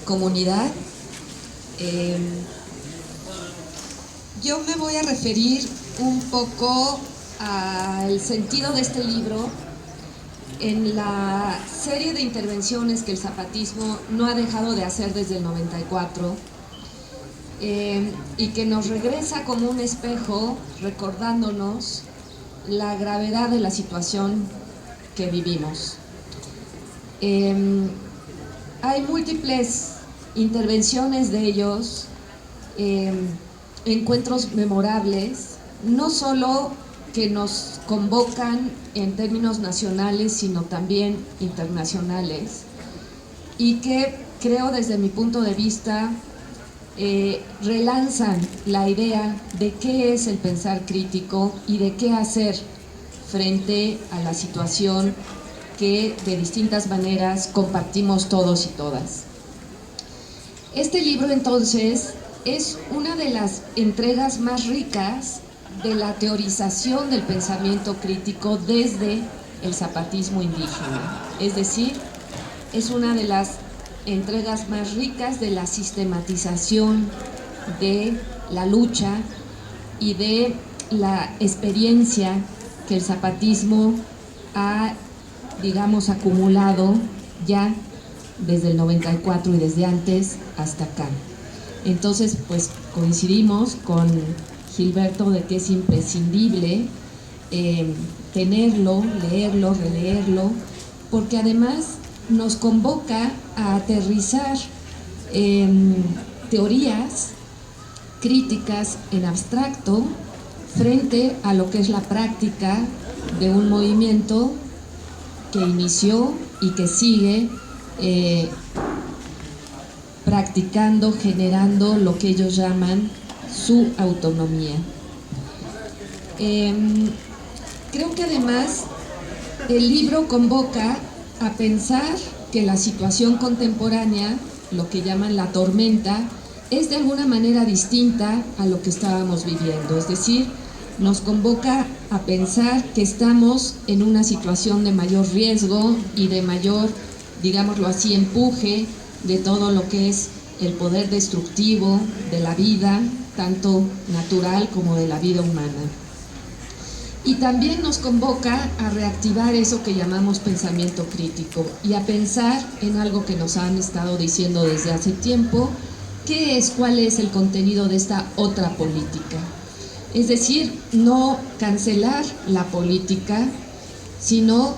comunidad. Yo me voy a referir un poco al sentido de este libro en la serie de intervenciones que el zapatismo no ha dejado de hacer desde el 94 y que nos regresa como un espejo recordándonos la gravedad de la situación que vivimos. Hay múltiples intervenciones de ellos, encuentros memorables, no solo que nos convocan en términos nacionales, sino también internacionales, y que creo desde mi punto de vista relanzan la idea de qué es el pensar crítico y de qué hacer frente a la situación que de distintas maneras compartimos todos y todas. Este libro entonces es una de las entregas más ricas de la teorización del pensamiento crítico desde el zapatismo indígena, es decir, es una de las entregas más ricas de la sistematización de la lucha y de la experiencia que el zapatismo ha, digamos, acumulado ya desde el 94 y desde antes hasta acá. Entonces, pues coincidimos con Gilberto de que es imprescindible tenerlo, leerlo, releerlo, porque además nos convoca a aterrizar teorías críticas en abstracto frente a lo que es la práctica de un movimiento que inició y que sigue practicando, generando lo que ellos llaman su autonomía. Creo que además el libro convoca a pensar que la situación contemporánea, lo que llaman la tormenta, es de alguna manera distinta a lo que estábamos viviendo, es decir, nos convoca a pensar que estamos en una situación de mayor riesgo y de mayor, digámoslo así, empuje de todo lo que es el poder destructivo de la vida, tanto natural como de la vida humana. Y también nos convoca a reactivar eso que llamamos pensamiento crítico y a pensar en algo que nos han estado diciendo desde hace tiempo, ¿qué es, cuál es el contenido de esta otra política? Es decir, no cancelar la política, sino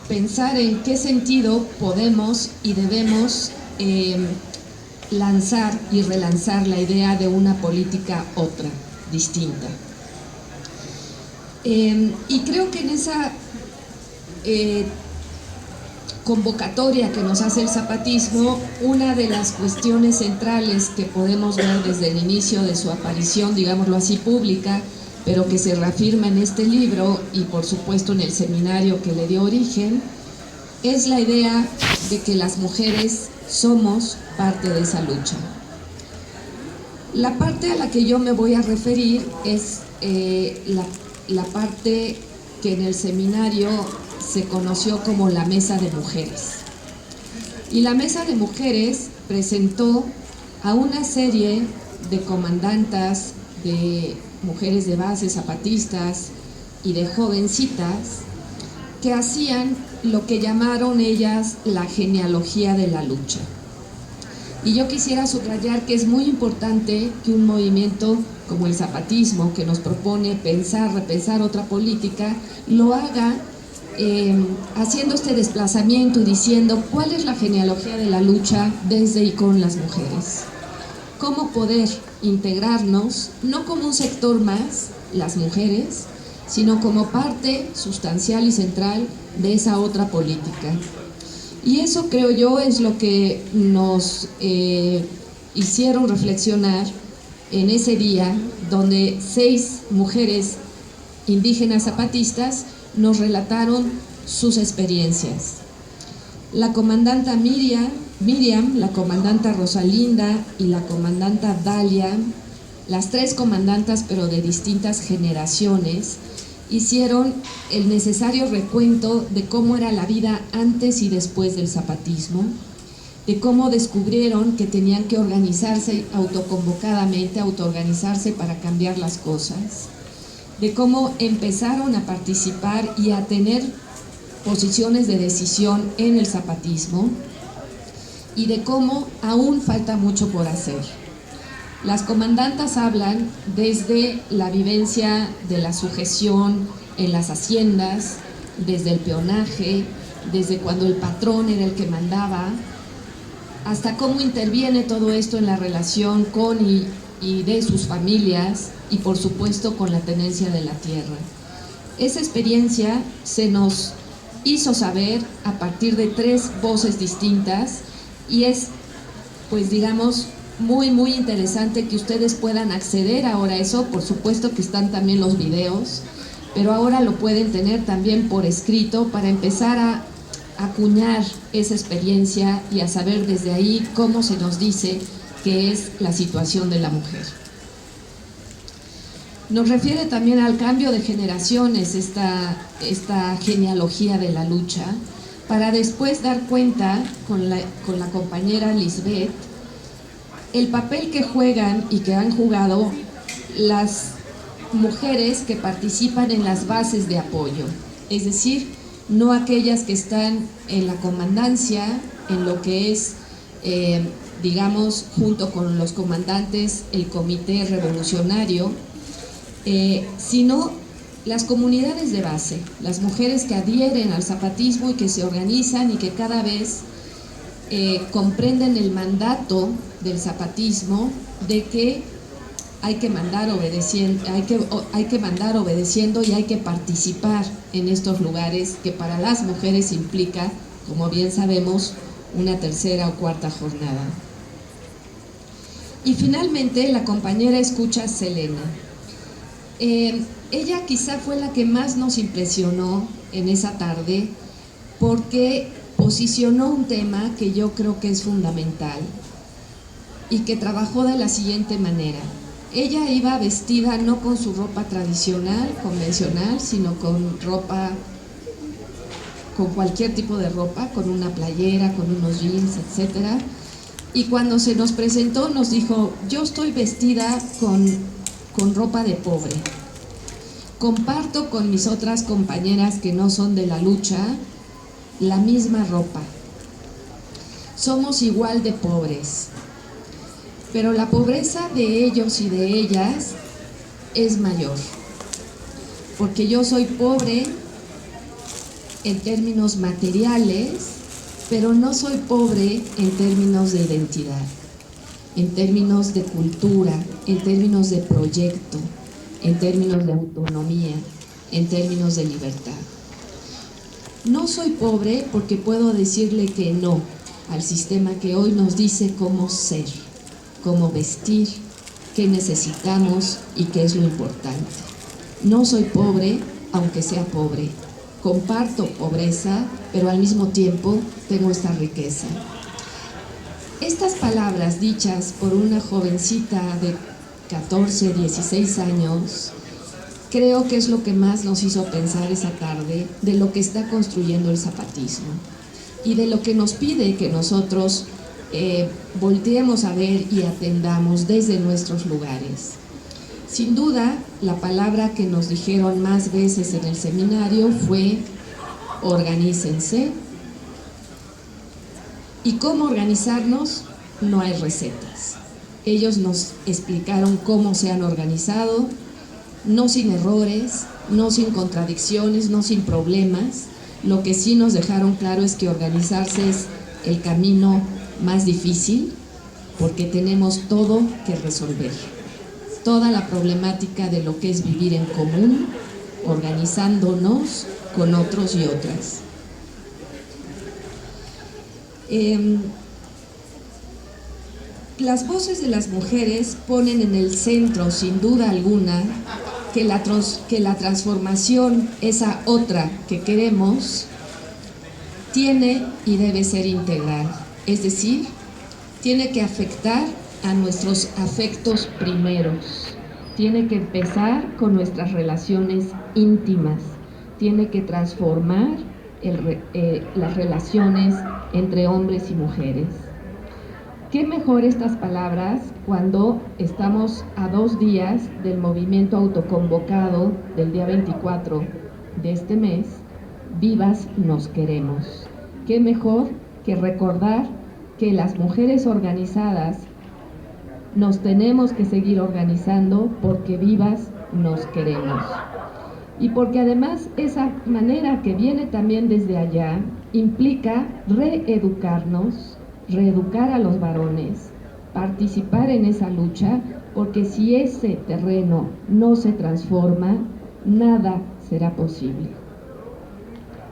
pensar en qué sentido podemos y debemos lanzar y relanzar la idea de una política otra, distinta. Y creo que en esa convocatoria que nos hace el zapatismo, una de las cuestiones centrales que podemos ver desde el inicio de su aparición, digámoslo así, pública, pero que se reafirma en este libro y por supuesto en el seminario que le dio origen, es la idea de que las mujeres somos parte de esa lucha. La parte a la que yo me voy a referir es la parte que en el seminario se conoció como la Mesa de Mujeres. Y la Mesa de Mujeres presentó a una serie de comandantas, de mujeres de base, zapatistas y de jovencitas que hacían lo que llamaron ellas la genealogía de la lucha. Y yo quisiera subrayar que es muy importante que un movimiento como el zapatismo, que nos propone pensar, repensar otra política, lo haga haciendo este desplazamiento y diciendo cuál es la genealogía de la lucha desde y con las mujeres. Cómo poder integrarnos, no como un sector más, las mujeres, sino como parte sustancial y central de esa otra política. Y eso, creo yo, es lo que nos hicieron reflexionar en ese día, donde 6 mujeres indígenas zapatistas nos relataron sus experiencias. La comandanta Miriam, la comandanta Rosalinda y la comandanta Dalia, las 3 comandantas pero de distintas generaciones, hicieron el necesario recuento de cómo era la vida antes y después del zapatismo de cómo descubrieron que tenían que organizarse autoconvocadamente, autoorganizarse para cambiar las cosas, de cómo empezaron a participar y a tener posiciones de decisión en el zapatismo y de cómo aún falta mucho por hacer. Las comandantas hablan desde la vivencia de la sujeción en las haciendas, desde el peonaje, desde cuando el patrón era el que mandaba, hasta cómo interviene todo esto en la relación con y de sus familias y por supuesto con la tenencia de la tierra. Esa experiencia se nos hizo saber a partir de 3 voces distintas y es, pues digamos, muy interesante que ustedes puedan acceder ahora a eso. Por supuesto que están también los videos, pero ahora lo pueden tener también por escrito para empezar a acuñar esa experiencia y a saber desde ahí cómo se nos dice que es la situación de la mujer. Nos refiere también al cambio de generaciones esta genealogía de la lucha, para después dar cuenta con la compañera Lisbeth el papel que juegan y que han jugado las mujeres que participan en las bases de apoyo, es decir, no aquellas que están en la comandancia, en lo que es, digamos, junto con los comandantes, el comité revolucionario, sino las comunidades de base, las mujeres que adhieren al zapatismo y que se organizan y que cada vez comprenden el mandato del zapatismo de que hay que mandar obedeciendo, hay que mandar obedeciendo y hay que participar en estos lugares que para las mujeres implica, como bien sabemos, una 3ª o 4ª jornada. Y finalmente la compañera escucha Selena. Ella quizá fue la que más nos impresionó en esa tarde porque posicionó un tema que yo creo que es fundamental y que trabajó de la siguiente manera. Ella iba vestida no con su ropa tradicional, convencional, sino con ropa, con cualquier tipo de ropa, con una playera, con unos jeans, etc. Y cuando se nos presentó nos dijo, yo estoy vestida con ropa de pobre. Comparto con mis otras compañeras que no son de la lucha la misma ropa. Somos igual de pobres. Pero la pobreza de ellos y de ellas es mayor, porque yo soy pobre en términos materiales, pero no soy pobre en términos de identidad, en términos de cultura, en términos de proyecto, en términos de autonomía, en términos de libertad. No soy pobre porque puedo decirle que no al sistema que hoy nos dice cómo ser, cómo vestir, qué necesitamos y qué es lo importante. No soy pobre, aunque sea pobre. Comparto pobreza, pero al mismo tiempo tengo esta riqueza. Estas palabras dichas por una jovencita de 14, 16 años, creo que es lo que más nos hizo pensar esa tarde de lo que está construyendo el zapatismo y de lo que nos pide que nosotros volteemos a ver y atendamos desde nuestros lugares. Sin duda, la palabra que nos dijeron más veces en el seminario fue organícense. ¿Y cómo organizarnos? No hay recetas. Ellos nos explicaron cómo se han organizado, no sin errores, no sin contradicciones, no sin problemas. Lo que sí nos dejaron claro es que organizarse es el camino más difícil porque tenemos todo que resolver. Toda la problemática de lo que es vivir en común, organizándonos con otros y otras. Las voces de las mujeres ponen en el centro, sin duda alguna, que la transformación, esa otra que queremos, tiene y debe ser integral. Es decir, tiene que afectar a nuestros afectos primeros. Tiene que empezar con nuestras relaciones íntimas. Tiene que transformar las relaciones entre hombres y mujeres. qué mejor estas palabras cuando estamos a 2 días del movimiento autoconvocado del día 24 de este mes, Vivas nos queremos. Qué mejor que recordar que las mujeres organizadas nos tenemos que seguir organizando porque vivas nos queremos. Y porque además esa manera que viene también desde allá implica reeducarnos, reeducar a los varones, participar en esa lucha, porque si ese terreno no se transforma, nada será posible.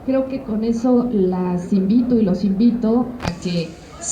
Creo que con eso las invito y los invito a que